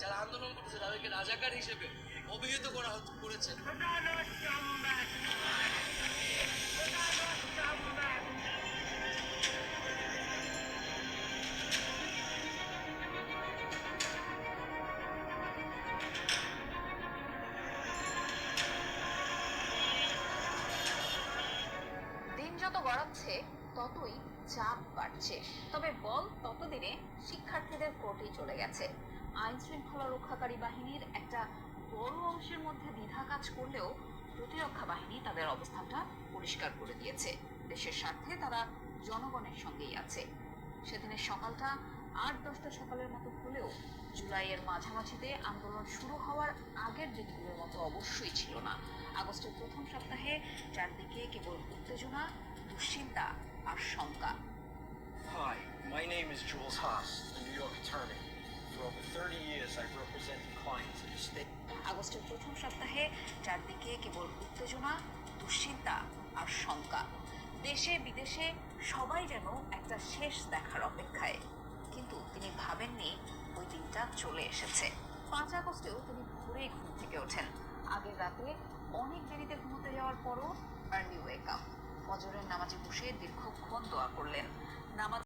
যারা আন্দোলন করতেছে তাদেরকে রাজাকার হিসেবে অভিহিত করেছে। দিন যত গড়াচ্ছে ততই চাপ বাড়ছে, তবে বল ততদিনে শিক্ষার্থীদের কোর্টেই চলে গেছে। আইন শৃঙ্খলা রক্ষাকারী বাহিনীর একটা বড় অংশের মধ্যে দ্বিধা কাজ করলেও প্রতিরক্ষা বাহিনী তাদের অবস্থানটা পরিষ্কার করে দিয়েছে। দেশের স্বার্থে তারা জনগণের সঙ্গেই আছে। সেদিনের সকালটা ৮-১০টা সকালের মতো হলেও জুলাইয়ের মাঝামাঝিতে আন্দোলন শুরু হওয়ার আগের দিনগুলোর মতো অবশ্যই ছিল না। আগস্টের প্রথম সপ্তাহে চারদিকে কেবল উত্তেজনা, দুশ্চিন্তা আর শঙ্কা। Hi, my name is Jules Haas, a New York attorney. For over 30 years, I've represented clients in the state. আগস্টের প্রথম সপ্তাহে চারদিকে কেবল উত্তেজনা, দুশ্চিন্তা আর শঙ্কা। দেশে বিদেশে সবাই যেন একটা শেষ দেখার অপেক্ষায়। কিন্তু তিনি ভাবেননি ওই দিনটা চলে এসেছে। 5 আগস্টেও তিনি ভোরেই ঘুম থেকে ওঠেন। আগের রাতে অনেক দেরিতে ঘুমোতে যাওয়ার পরও আর্লি ওয়েক আপ। ফজরের নামাজে বসে দীর্ঘক্ষণ দোয়া করলেন। নামাজ